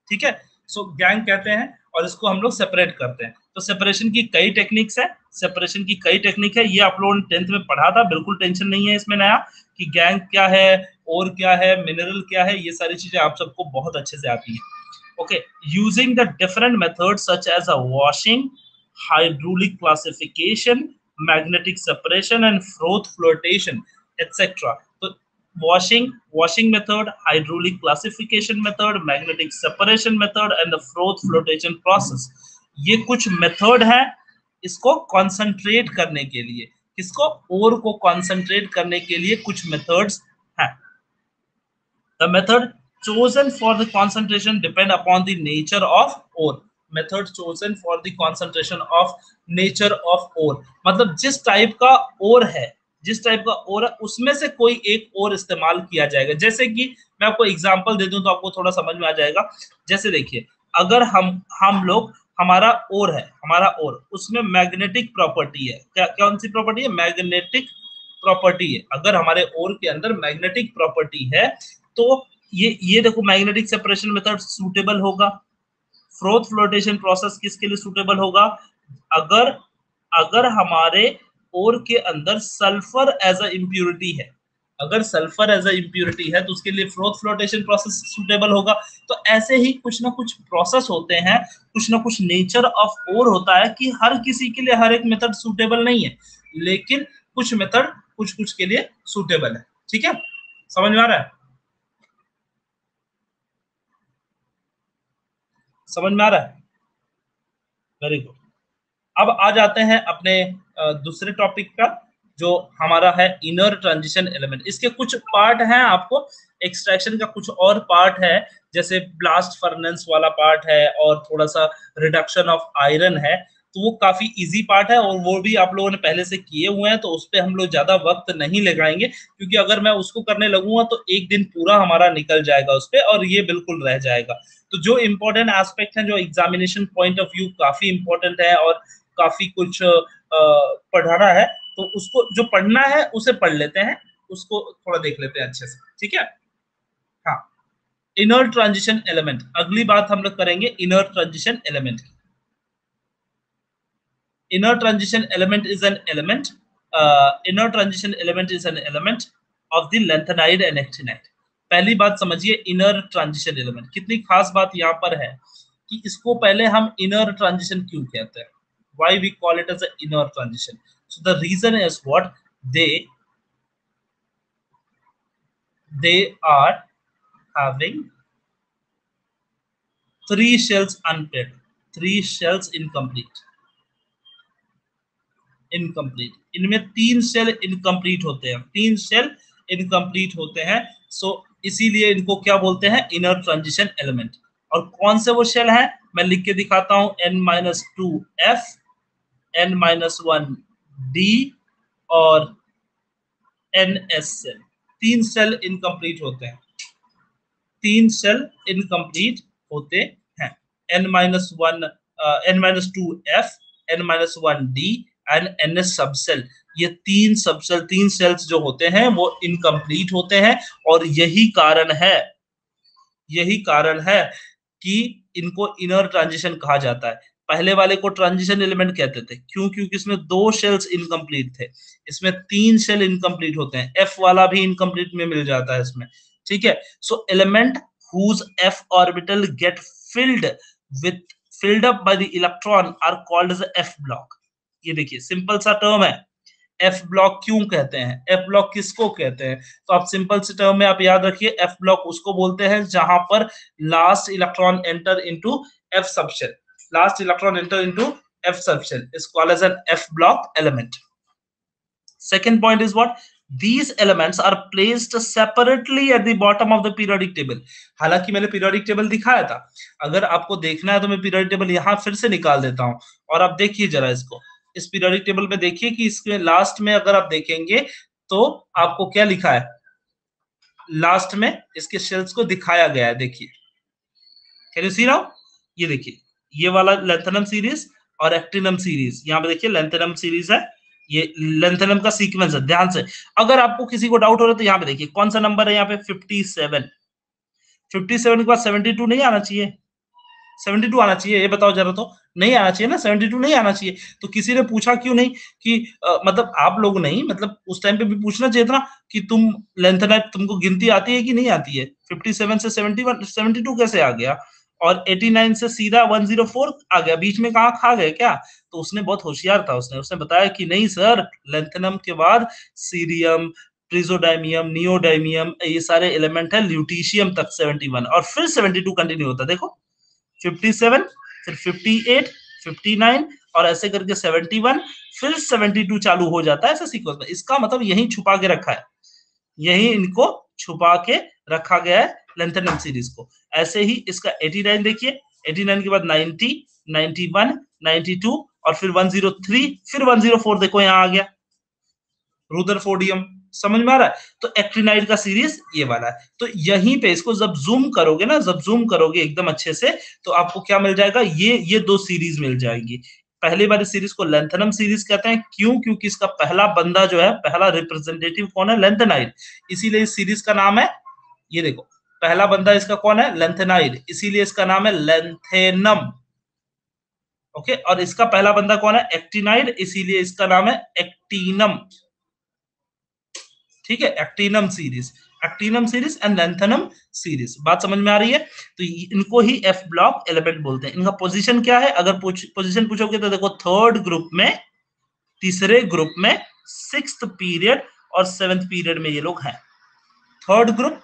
ठीक है, सो गैंग कहते हैं, और इसको हम लोग सेपरेट करते हैं। तो सेपरेशन की कई टेक्निक्स है, सेपरेशन की कई टेक्निक है, ये आप लोगों ने 10th में पढ़ा था, बिल्कुल टेंशन नहीं है इसमें नया कि गैंग क्या है, और क्या है, मिनरल क्या है, ये सारी चीजें आप सबको बहुत अच्छे से आती है। Okay, using the different methods such as a washing, hydraulic classification, magnetic separation, and froth flotation, etc. So, washing method, hydraulic classification method, magnetic separation method, and the froth flotation process. ये कुछ method है इसको concentrate करने के लिए, किसको? ओर को concentrate करने के लिए कुछ मेथड्स हैं। The method chosen for the concentration depend upon the nature of ore. Method chosen for the concentration of nature of ore. मतलब जिस टाइप का ओर है, जिस टाइप का ओर है उसमें से कोई एक ओर इस्तेमाल किया जाएगा। जैसे कि मैं आपको एग्जांपल दे दूं तो आपको थोड़ा समझ में आ जाएगा। जैसे देखिए, अगर हम लोग, हमारा ओर है, हमारा ओर, उसमें मैग्नेटिक प्रॉपर्टी है। क्या कौन सी प्रॉपर्टी है? मैग्नेटिक प्रॉपर्टी है। अगर हमारे ओर के अंदर मैग्नेटिक प्रॉपर्टी है तो ये देखो, मैग्नेटिक सेपरेशन मेथड सूटेबल होगा। फ्रोथ फ्लोटेशन प्रोसेस किसके लिए सूटेबल होगा? अगर अगर हमारे ओर के अंदर सल्फर एज अ इम्प्यूरिटी है, अगर सल्फर एज अ इम्प्यूरिटी है तो उसके लिए फ्रोथ फ्लोटेशन प्रोसेस सूटेबल होगा। तो ऐसे ही कुछ ना कुछ प्रोसेस होते हैं, कुछ ना कुछ नेचर ऑफ ओर होता है कि हर किसी के लिए हर एक मेथड सूटेबल नहीं है, लेकिन कुछ मेथड कुछ कुछ के लिए सूटेबल है। ठीक है, समझ में आ रहा है? समझ में आ रहा है? Very good. अब आ जाते हैं अपने दूसरे टॉपिक का, जो हमारा है इनर ट्रांजिशन एलिमेंट। इसके कुछ पार्ट हैं, आपको एक्सट्रैक्शन का कुछ और पार्ट है, जैसे ब्लास्ट फर्नेस वाला पार्ट है और थोड़ा सा रिडक्शन ऑफ आयरन है। तो वो काफी इजी पार्ट है और वो भी आप लोगों ने पहले से किए हुए हैं, तो उस पर हम लोग ज्यादा वक्त नहीं लगाएंगे, क्योंकि अगर मैं उसको करने लगूंगा तो एक दिन पूरा हमारा निकल जाएगा उस पर और ये बिल्कुल रह जाएगा। तो जो इंपॉर्टेंट एस्पेक्ट है, जो एग्जामिनेशन पॉइंट ऑफ व्यू काफी इंपॉर्टेंट है और काफी कुछ पढ़ाना है, तो उसको जो पढ़ना है उसे पढ़ लेते हैं, उसको थोड़ा देख लेते हैं अच्छे से। ठीक है, हाँ। इनर ट्रांजिशन एलिमेंट, अगली बात हम लोग करेंगे इनर ट्रांजिशन एलिमेंट की। inner transition element is an element inner transition element is an element of the lanthanide and actinide। पहली बात समझिए, इनर ट्रांजिशन एलिमेंट कितनी खास बात यहां पर है कि इसको पहले हम इनर ट्रांजिशन क्यों कहते हैं, why we call it as an inner transition। so the reason is what they are having three shells unpaired, three shells incomplete, इनमें तीन सेल इनकम्प्लीट होते हैं, तीन सेल इनकम्प्लीट होते हैं। सो इसीलिए इनको क्या बोलते हैं, इनर ट्रांजिशन एलिमेंट। और कौन से वो सेल हैं, मैं लिख के दिखाता हूं, N-2F, N-1D और NS सेल, तीन सेल इनकम्प्लीट होते हैं, तीन सेल इनकम्प्लीट होते हैं। N-1 N-2F, N-1D and NS subshell, ये तीन सबसेल, तीन सेल्स जो होते हैं वो इनकम्प्लीट होते हैं। और यही कारण है कि इनको इनर ट्रांजिशन कहा जाता है। पहले वाले को ट्रांजिशन एलिमेंट कहते थे, क्यों? क्योंकि इसमें दो शेल्स इनकम्प्लीट थे, इसमें तीन शेल इनकम्प्लीट होते हैं, F वाला भी इनकम्प्लीट में मिल जाता है इसमें। ठीक है, सो element whose f orbital get filled filled up by the electron are called as a f block। ये देखिए सिंपल सा टर्म है, एफ ब्लॉक क्यों कहते हैं, एफ ब्लॉक किसको कहते हैं? तो आप सिंपल से टर्म में आप याद रखिए, एफ ब्लॉक उसको बोलते हैं जहां पर last electron enter into F subshell, last electron enter into F subshell is called as an F block element. Second point is what? These elements are placed separately at the bottom of the periodic table। हालांकि मैंने periodic table दिखाया था, अगर आपको देखना है तो मैं पीरियोडिक टेबल यहां फिर से निकाल देता हूं और आप देखिए जरा इसको, इस पीरियोडिक टेबल में देखिए कि इसके लास्ट में अगर आप देखेंगे तो आपको क्या लिखा है, लास्ट में इसके शेल्स को दिखाया गया है। देखिए, कैन यू सी नाउ? ये देखिए, ये वाला लेंथेनम सीरीज और एक्टिनम सीरीज, यहाँ पे देखिए लेंथेनम सीरीज है, ये लेंथेनम का सीक्वेंस है। ध्यान से, अगर आपको किसी को डाउट हो रहा है तो यहाँ पे देखिए कौन सा नंबर है, यहाँ पे 57, 57 के बाद 72 नहीं आना चाहिए, 72 आना चाहिए, ये बताओ जरा, तो नहीं आना चाहिए ना, 72 नहीं आना चाहिए। तो किसी ने पूछा क्यों नहीं कि मतलब आप लोग नहीं, मतलब उस टाइम पे भी पूछना चाहिए था कि तुम लेंथेनाइट तुमको गिनती आती है कि नहीं आती है, 57 से 71 72 कैसे आ गया, और 89 से सीधा 104 आ गया, बीच में कहाँ खा गए क्या? तो उसने बहुत होशियार था, उसने बताया कि नहीं सर, लेंथेनम के बाद सीरियम, प्रिजोडाइमियम, नियोडाइमियम, ये सारे एलिमेंट है, ल्यूटीशियम तक 71 और फिर 72 कंटिन्यू होता है। देखो 57, फिर 58, 59 और ऐसे करके 71, फिर 72 चालू हो जाता है ऐसे सीक्वेंस में। इसका मतलब यही छुपा के रखा है, यही इनको छुपा के रखा गया है लेंथेनम सीरीज को। ऐसे ही इसका 89 देखिए, 89 के बाद 90, 91, 92 और फिर 103, फिर 104 देखो यहाँ आ गया, रुदरफोर्डियम। समझ में आ रहा है? तो एक्टिनाइड का सीरीज ये वाला है। तो यहीं पे इसको जब जूम करोगे ना, जब जूम करोगे एकदम अच्छे से, तो आपको क्या मिल जाएगा, ये दो सीरीज मिल जाएंगी। पहली वाली सीरीज को लेंथेनम सीरीज कहते हैं, क्यों? क्योंकि इसका पहला बंदा जो है, पहला रिप्रेजेंटेटिव कौन है, लेंथेनाइड, इसीलिए इस सीरीज का नाम है, ये देखो पहला बंदा इसका कौन है, लेंथेनाइड, इसीलिए इसका नाम है लेंथेनम। ओके, और इसका पहला बंदा कौन है, एक्टिनाइड, इसीलिए इसका नाम है एक्टिनम। ठीक है, एक्टिनम सीरीज एंड लेंथेनम सीरीज, बात समझ में आ रही है? तो इनको ही एफ ब्लॉक एलिमेंट बोलते हैं। इनका पोजीशन क्या है, अगर पोजीशन पूछोगे तो देखो थर्ड ग्रुप में, तीसरे ग्रुप में सिक्स्थ पीरियड और सेवेंथ पीरियड में ये लोग हैं। Third group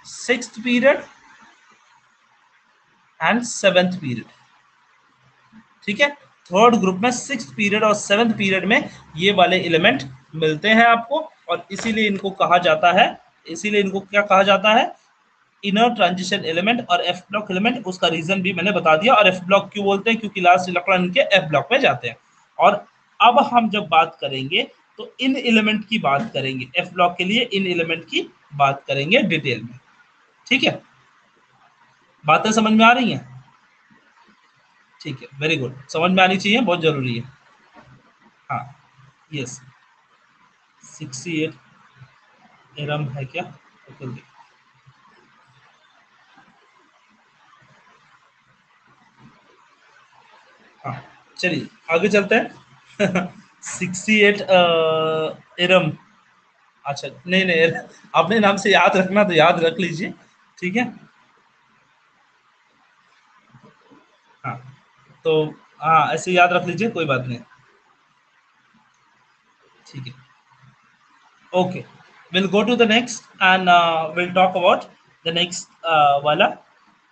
sixth period and seventh period, ठीक है। थर्ड ग्रुप में सिक्स्थ पीरियड और सेवेंथ पीरियड में ये वाले एलिमेंट मिलते हैं आपको, और इसीलिए इनको कहा जाता है, इसीलिए इनको क्या कहा जाता है, इनर ट्रांजिशन एलिमेंट और एफ ब्लॉक एलिमेंट। उसका रीजन भी मैंने बता दिया। और एफ ब्लॉक क्यों बोलते हैं, क्योंकि लास्ट इलेक्ट्रॉन इनके एफ ब्लॉक में जाते हैं। और अब हम जब बात करेंगे तो इन एलिमेंट की बात करेंगे, एफ ब्लॉक के लिए इन एलिमेंट की बात करेंगे डिटेल में, ठीक है। बातें समझ में आ रही हैं? ठीक है, वेरी गुड, समझ में आनी चाहिए, बहुत जरूरी है। हाँ, यस, 68 एरम है क्या? ओके, हाँ, चलिए आगे चलते हैं। 68 एरम, अच्छा नहीं नहीं, अपने नाम से याद रखना तो याद रख लीजिए, ठीक है। हाँ, तो हाँ ऐसे याद रख लीजिए, कोई बात नहीं, ठीक है। Okay, we'll go to the next and we'll talk about the next wala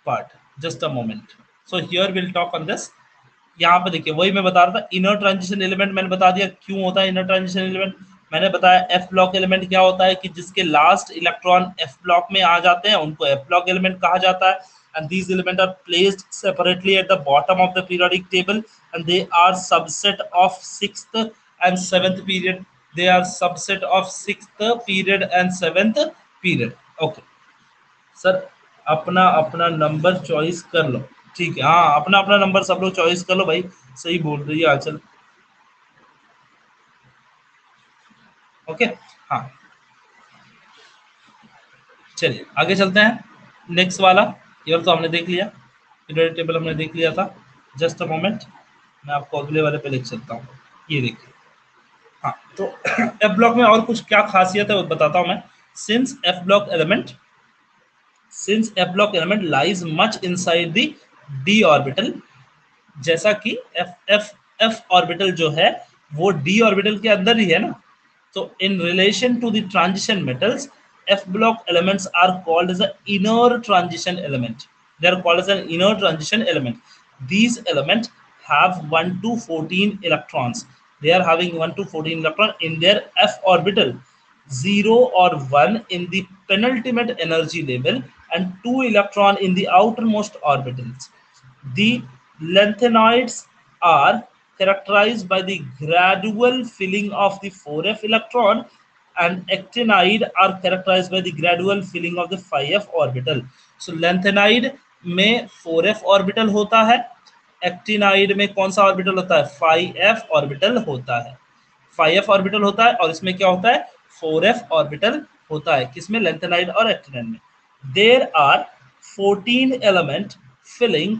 part. Just a moment. So here we'll talk on this. यहाँ पे देखिए, वही मैं बता रहा था, इनर ट्रांजिशन एलिमेंट मैंने बता दिया क्यों होता है इनर ट्रांजिशन एलिमेंट। मैंने बताया एफ ब्लॉक एलिमेंट क्या होता है कि जिसके लास्ट इलेक्ट्रॉन एफ ब्लॉक में आ जाते हैं उनको एफ ब्लॉक एलिमेंट कहा जाता है। And these element are placed separately at the bottom of the periodic table and they are subset of sixth and seventh period, they are subset of sixth period and seventh period, okay। Sir अपना अपना number choice कर लो, ठीक है, हाँ अपना अपना number सब लोग चॉइस कर लो भाई, सही बोल रही है आंचल, ओके। हाँ, चलिए आगे चलते हैं। नेक्स्ट वाला ये तो हमने देख लिया, पीरियड टेबल हमने देख लिया था। जस्ट अ मोमेंट, मैं आपको अगले वाले पे लिख सकता हूँ, ये देखिए। हाँ, तो एफ ब्लॉक में और कुछ क्या खासियत है वो बताता हूँ मैं। Since F block element, since f block element lies much inside the d orbital, जैसा कि f ऑर्बिटल जो है वो d ऑर्बिटल के अंदर ही है ना, तो in relation to the transition metals f block elements are called as an inner transition element, they are called as an inner transition element. These elements have 1 to 14 electrons, they are having 1 to 14 electron in their f orbital, 0 or 1 in the penultimate energy level and 2 electron in the outermost orbitals. The lanthanoids are characterized by the gradual filling of the 4f electron, and actinide are characterized by the gradual filling of the 5f orbital. So lanthanide में 4f orbital होता है, actinide में कौन सा orbital होता है, 5f orbital होता है, 5f ऑर्बिटल होता है, और इसमें क्या होता है, 4f ऑर्बिटल होता है, किसमें, लैंथेनाइड और एक्टिनाइड में। There are 14 element filling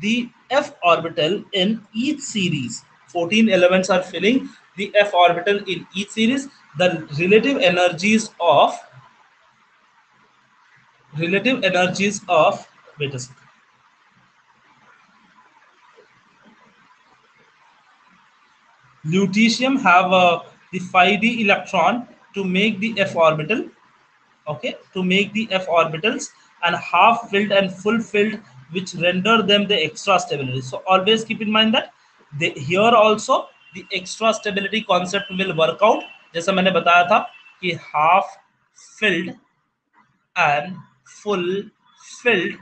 the f orbital in each series, 14 elements are filling the f orbital in each series. The relative energies of wait a second, lutetium have the 5d electron to make the f orbital, okay, to make the f orbitals, and half filled and full filled, which render them the extra stability. So always keep in mind that here also the extra stability concept will work out, जैसा मैंने बताया था कि half filled and full filled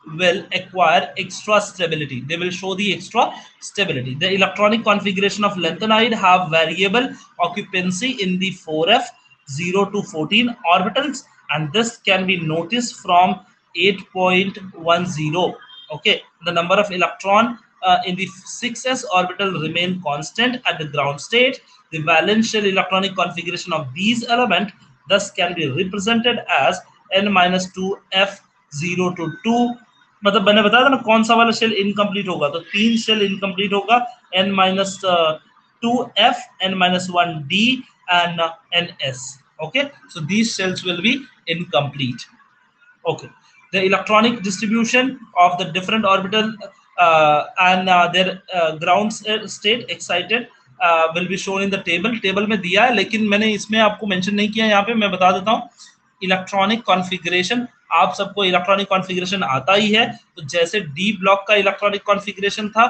will acquire extra stability, they will show the extra stability. The electronic configuration of lanthanide have variable occupancy in the 4f 0 to 14 orbitals, and this can be noticed from 8.10, okay. The number of electron in the 6s orbital remain constant at the ground state. The valential electronic configuration of these elements thus can be represented as n-2f0 to 2, मतलब मैंने बताया था ना कौन सा वाला shell incomplete होगा, तो 3 शेल इनकम्प्लीट होगा, n-2f, n-1d and ns, okay, so these shells will be incomplete, okay. The electronic distribution of the different orbital and their ground state excited will be shown in the table में दिया है, लेकिन मैंने इसमें आपको mention नहीं किया, यहाँ पे मैं बता देता हूँ। इलेक्ट्रॉनिक कॉन्फ़िगरेशन, आप सबको इलेक्ट्रॉनिक कॉन्फ़िगरेशन आता ही है, तो जैसे डी ब्लॉक का इलेक्ट्रॉनिक कॉन्फ़िगरेशन था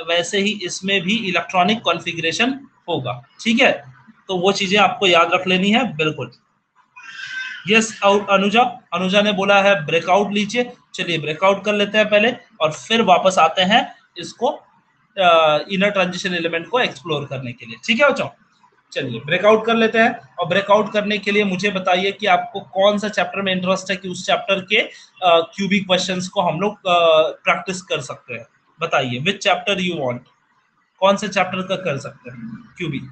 वैसे ही इसमें भी इलेक्ट्रॉनिक कॉन्फ़िगरेशन होगा, ठीक है। तो वो चीजें आपको याद रख लेनी है, बिल्कुल। यस अनुजा ने बोला है ब्रेकआउट लीजिए, चलिए ब्रेकआउट कर लेते हैं पहले और फिर वापस आते हैं इसको इनर ट्रांजिशन एलिमेंट को एक्सप्लोर करने के लिए, ठीक है बच्चों। चलिए ब्रेकआउट कर लेते हैं, और ब्रेकआउट करने के लिए मुझे बताइए कि आपको कौन सा चैप्टर में इंटरेस्ट है कि उस चैप्टर के क्यूबिक क्वेश्चंस को हम लोग प्रैक्टिस कर सकते हैं। बताइए विच चैप्टर यू वांट, कौन से चैप्टर का कर सकते हैं क्यूबिक,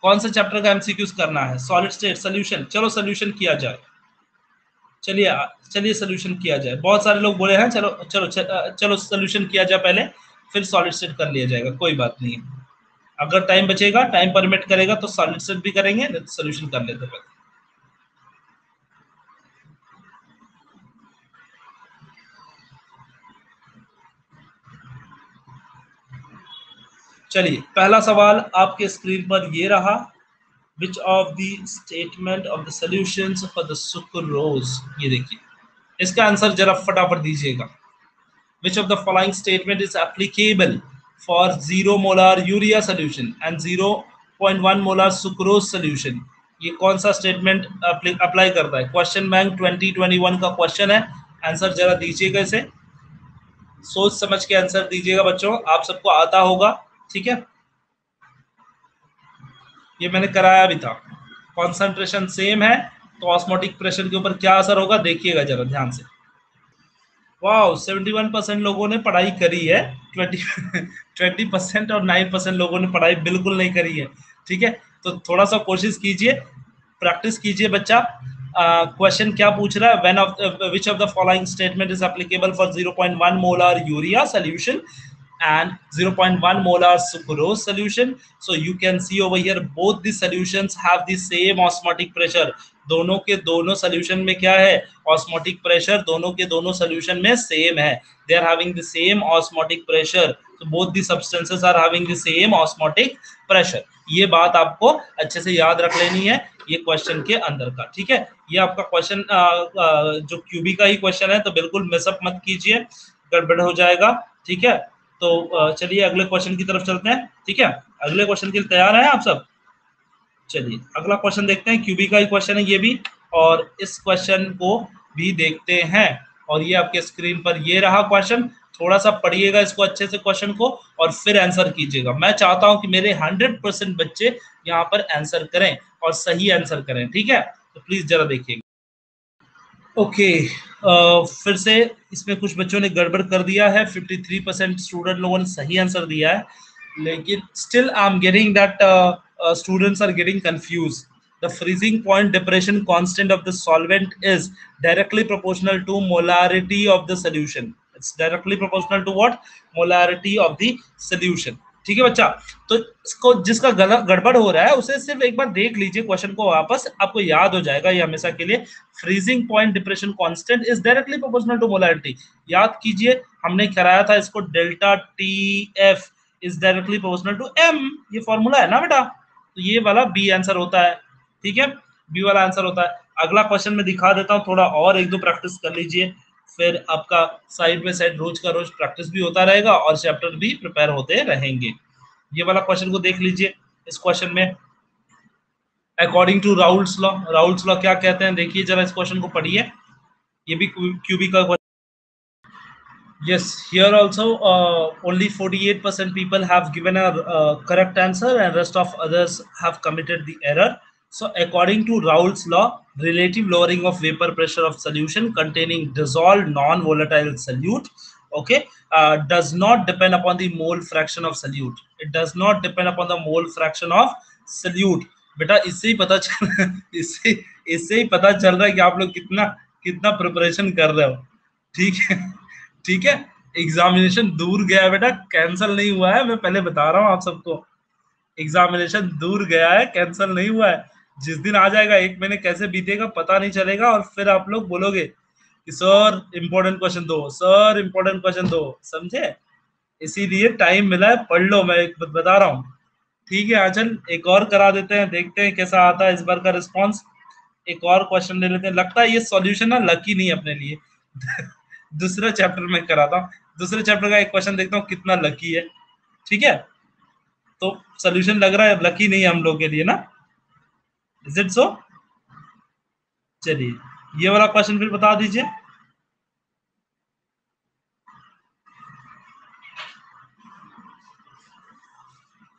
कौन से चैप्टर का एमसीक्यूज करना है। सॉलिड स्टेट सॉल्यूशन, चलो सॉल्यूशन किया जाए, चलिए चलिए सॉल्यूशन किया जाए। बहुत सारे लोग बोले हैं, चलो चलो चलो सॉल्यूशन किया जाए पहले, फिर सॉलिड स्टेट कर लिया जाएगा, कोई बात नहीं है। अगर टाइम बचेगा, टाइम परमिट करेगा तो सॉलिड स्टेट भी करेंगे, नहीं तो सॉल्यूशन कर लेते हैं। चलिए पहला सवाल आपके स्क्रीन पर ये रहा, which of the statement of the solutions for the sucrose, ये देखिए इसका आंसर जरा फटाफट दीजिएगा। Which of the following statement is applicable for 0 molar urea solution and 0.1 molar sucrose solution? ये कौन सा स्टेटमेंट अप्लाई करता है? क्वेश्चन बैंक 2021 का क्वेश्चन है, आंसर जरा दीजिएगा, इसे सोच समझ के आंसर दीजिएगा बच्चों, आप सबको आता होगा, ठीक है। ये मैंने कराया भी था। कॉन्सेंट्रेशन सेम है तो ऑस्मोटिक प्रेशर के ऊपर क्या असर होगा, देखिएगा जरा ध्यान से। वाह 71% लोगों ने पढ़ाई करी है, 20% और 9% लोगों ने पढ़ाई बिल्कुल नहीं करी है, ठीक है। तो थोड़ा सा कोशिश कीजिए, प्रैक्टिस कीजिए बच्चा। क्वेश्चन क्या पूछ रहा है, when of which of the following statement is applicable for 0.1 molar urea solution and 0.1 molar sucrose solution. So you can see over here both the solutions have the same osmotic pressure. दोनों के दोनों solution में क्या है, osmotic pressure दोनों के दोनों solution में सेम है, they are having the same osmotic pressure, so both the substances are having the same osmotic pressure. ये बात आपको अच्छे से याद रख लेनी है ये क्वेश्चन के अंदर का, ठीक है। ये आपका क्वेश्चन जो क्यूबी का ही क्वेश्चन है, तो बिल्कुल मिसअप मत कीजिए, गड़बड़ हो जाएगा, ठीक है। तो चलिए अगले क्वेश्चन की तरफ चलते हैं, ठीक है। अगले क्वेश्चन के लिए तैयार हैं आप सब? चलिए अगला क्वेश्चन देखते हैं, क्यूबी का ही क्वेश्चन है ये भी, और इस क्वेश्चन को भी देखते हैं। और ये आपके स्क्रीन पर ये रहा क्वेश्चन, थोड़ा सा पढ़िएगा इसको अच्छे से क्वेश्चन को और फिर आंसर कीजिएगा। मैं चाहता हूं कि मेरे 100% बच्चे यहाँ पर आंसर करें और सही आंसर करें, ठीक है। तो प्लीज जरा देखिएगा। ओके फिर से इसमें कुछ बच्चों ने गड़बड़ कर दिया है, 53% स्टूडेंट लोगों ने सही आंसर दिया है, लेकिन still I am getting that students are getting confuse. The freezing point depression constant of the solvent is directly proportional to molarity of the solution. It's directly proportional to what? Molarity of the solution. ठीक है बच्चा, तो इसको जिसका गड़बड़ हो रहा है उसे सिर्फ एक बार देख लीजिए क्वेश्चन को वापस, आपको याद हो जाएगा ये हमेशा के लिए। Freezing point depression constant is directly proportional to molarity, याद कीजिए हमने कराया था इसको, delta T F is directly proportional to M, ये फॉर्मूला है ना बेटा, तो ये वाला बी आंसर होता है, ठीक है, बी वाला आंसर होता है। अगला क्वेश्चन में दिखा देता हूँ, थोड़ा और एक दो प्रैक्टिस कर लीजिए, फिर आपका साइड बाय साइड रोज का रोज प्रैक्टिस भी होता रहेगा और चैप्टर भी प्रिपेयर होते रहेंगे। ये वाला क्वेश्चन को देख लीजिए, इस क्वेश्चन में अकॉर्डिंग टू राउल्स लॉ क्या कहते हैं, देखिए जरा इस क्वेश्चन को पढ़िए, ये भी क्यूबी का question. Yes, here also only 48% people have given a correct answer and rest of others have committed the error. So according to Raoult's law, relative lowering of vapor pressure of solution containing dissolved non-volatile solute, okay, does not depend upon the mole fraction of solute. It does not depend upon the mole fraction of solute. बेटा इससे ही पता चल इससे ही पता चल रहा है कि आप लोग कितना कितना प्रिपरेशन कर रहे हो, ठीक है, ठीक है। एग्जामिनेशन दूर गया है बेटा, कैंसिल नहीं हुआ है, मैं पहले बता रहा हूँ आप सबको, एग्जामिनेशन दूर गया है, कैंसिल नहीं हुआ है। जिस दिन आ जाएगा 1 महीने कैसे बीतेगा पता नहीं चलेगा, और फिर आप लोग बोलोगे कि सर इंपॉर्टेंट क्वेश्चन दो, सर इंपॉर्टेंट क्वेश्चन दो, समझे? इसीलिए टाइम मिला है, पढ़ लो, मैं एक बता रहा हूँ। ठीक है आंचल, एक और करा देते हैं, देखते हैं कैसा आता है इस बार का रिस्पॉन्स। एक और क्वेश्चन ले लेते हैं। लगता है ये सॉल्यूशन ना लकी नहीं है अपने लिए। दूसरा चैप्टर में कराता हूँ, दूसरे चैप्टर का एक क्वेश्चन देखता हूँ कितना लकी है। ठीक है, तो सॉल्यूशन लग रहा है लकी नहीं है हम लोग के लिए ना। Is it so? चलिए ये वाला क्वेश्चन फिर बता दीजिए।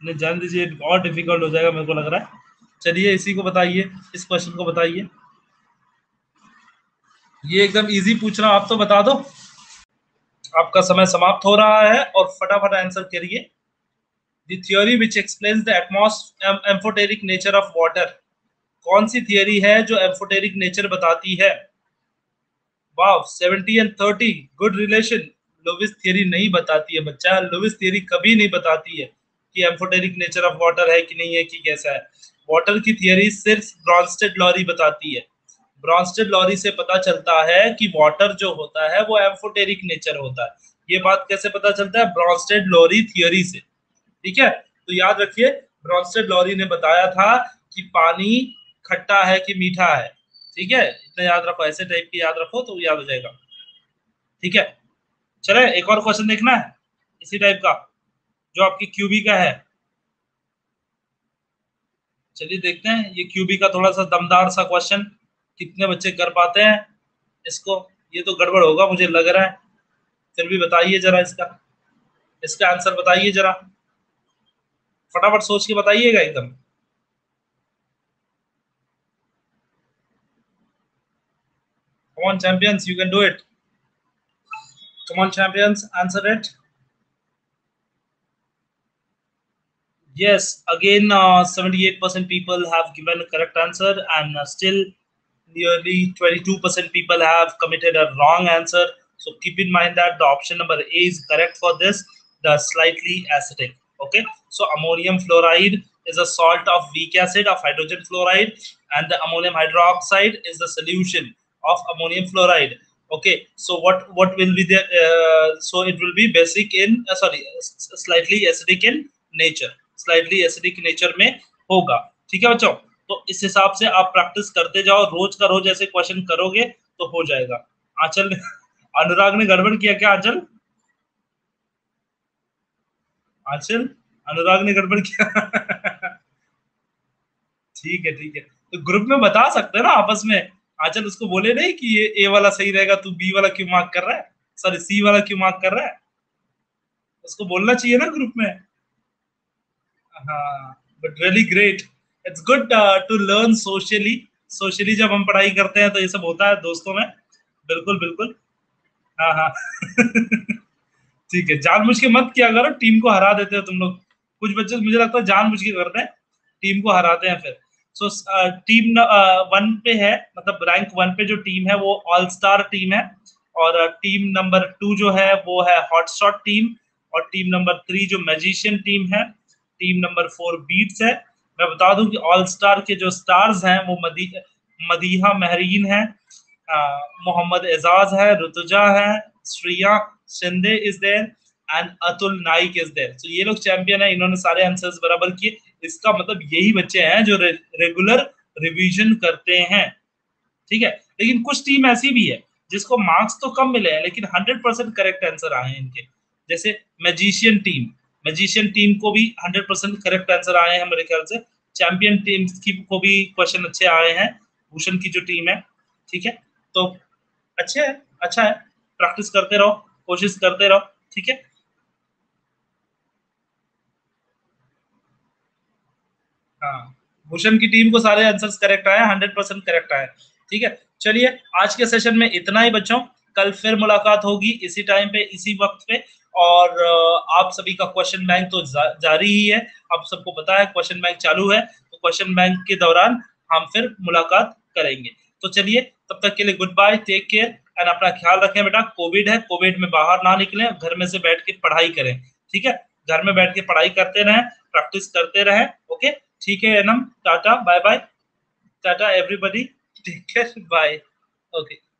नहीं जान दीजिए, और डिफिकल्ट हो जाएगा मेरे को लग रहा है। चलिए इसी को बताइए, इस क्वेश्चन को बताइए। ये एकदम इजी पूछ रहा हूं, आप तो बता दो। आपका समय समाप्त हो रहा है और फटाफट आंसर करिए। The theory which explains the amphoteric nature of water. कौन सी थियोरी है जो एम्फोटेरिक नेचर बताती है? Wow, 70 and 30, good relation. Lewis theory नहीं बताती है बच्चा, लुईस थियरी कभी नहीं बताती है कि एम्फोटेरिक नेचर ऑफ वाटर है कि नहीं है, कि कैसा है। वाटर की थियरी सिर्फ ब्रॉन्स्टेड लॉरी बताती है। ब्रॉन्स्टेड लॉरी से पता चलता है कि वाटर जो होता है वो एम्फोटेरिक नेचर होता है। ये बात कैसे पता चलता है? ब्रॉन्स्टेड लॉरी थियरी से। ठीक है, तो याद रखिए, ब्रॉन्स्टेड लॉरी ने बताया था कि पानी खट्टा है कि मीठा है। ठीक है, इतना याद रखो, ऐसे टाइप की याद रखो तो याद हो जाएगा। ठीक है, चले एक और क्वेश्चन देखना है इसी टाइप का, जो आपकी क्यूबी का है। चलिए देखते हैं ये क्यूबी का थोड़ा सा दमदार सा क्वेश्चन, कितने बच्चे कर पाते हैं इसको। ये तो गड़बड़ होगा मुझे लग रहा है, फिर भी बताइए जरा इसका, इसका आंसर बताइए जरा, फटाफट सोच के बताइएगा एकदम। Come on champions, you can do it. Come on champions, answer it. Yes, again, 78% people have given a correct answer, and still nearly 22% people have committed a wrong answer. So keep in mind that the option number A is correct for this, the slightly acidic. Okay, so ammonium fluoride is a salt of weak acid of hydrogen fluoride, and the ammonium hydroxide is the solution of ammonium fluoride. Okay, so what will be the so it will be basic in sorry, slightly acidic in nature, slightly acidic nature में होगा। ठीक है बच्चों, तो इस हिसाब से आप प्रैक्टिस करते जाओ, रोज का रोज ऐसे क्वेश्चन करोगे तो हो जाएगा। आंचल अनुराग ने गड़बड़ किया क्या आंचल? आंचल, अनुराग ने गड़बड़ किया। ठीक है ठीक है, तो ग्रुप में बता सकते हैं ना आपस में। आंचल उसको बोले नहीं कि ये ए वाला सही रहेगा, तू बी वाला क्यों मार्क कर रहा है, सॉरी सी वाला क्यों मार्क कर रहा है, उसको बोलना चाहिए ना ग्रुप में। हाँ, but really great, it's good to learn socially. Socially जब हम पढ़ाई करते हैं तो ये सब होता है दोस्तों में। बिल्कुल बिल्कुल। हाँ हाँ। ठीक है, जानबूझ के मत किया करो, टीम को हरा देते हो तुम लोग। कुछ बच्चे मुझे लगता है जानबूझ के करते हैं, टीम को हराते हैं फिर। सो टीम वन पे है, मतलब रैंक वन पे जो टीम है वो ऑल स्टार टीम है, और टीम नंबर टू जो है वो है हॉटशॉट टीम, और टीम नंबर थ्री जो मैजिशियन टीम है, टीम नंबर फोर बीट्स है। मैं बता दूं कि ऑल स्टार के जो स्टार्स हैं वो मदीहा महरीन है, मोहम्मद एजाज है, रुतुजा है, Shriya Shinde is there, and Atul Naik is there. तो ये लोग चैंपियन है, इन्होंने सारे आंसर्स बराबर किए। इसका मतलब यही बच्चे हैं जो रेगुलर रिवीजन करते हैं। ठीक है, लेकिन कुछ टीम ऐसी भी है जिसको मार्क्स तो कम मिले हैं लेकिन 100% करेक्ट आंसर आए हैं इनके, जैसे मैजिशियन टीम। मैजिशियन टीम को भी 100% करेक्ट आंसर आए हैं मेरे ख्याल से। चैंपियन टीम की को भी क्वेश्चन अच्छे आए हैं, भूषण की जो टीम है। ठीक है, तो अच्छे है, अच्छा है, प्रैक्टिस करते रहो, कोशिश करते रहो। ठीक है, हाँ, भूषण की टीम को सारे आंसर्स करेक्ट आए, 100% करेक्ट आए। ठीक है, चलिए आज के सेशन में इतना ही बच्चों, कल फिर मुलाकात होगी इसी टाइम पे इसी वक्त पे। और आप सभी का क्वेश्चन बैंक तो जारी ही है, आप सबको पता है क्वेश्चन बैंक चालू है, तो क्वेश्चन बैंक के दौरान हम फिर मुलाकात करेंगे। तो चलिए तब तक के लिए good bye, take care, and अपना ख्याल रखें बेटा। कोविड है, कोविड में बाहर ना निकलें, घर में से बैठ के पढ़ाई करें। ठीक है, घर में बैठ के पढ़ाई करते रहें, प्रैक्टिस करते रहें। ओके, ठीक है Enam, tata bye bye, tata everybody, take care, bye. Okay.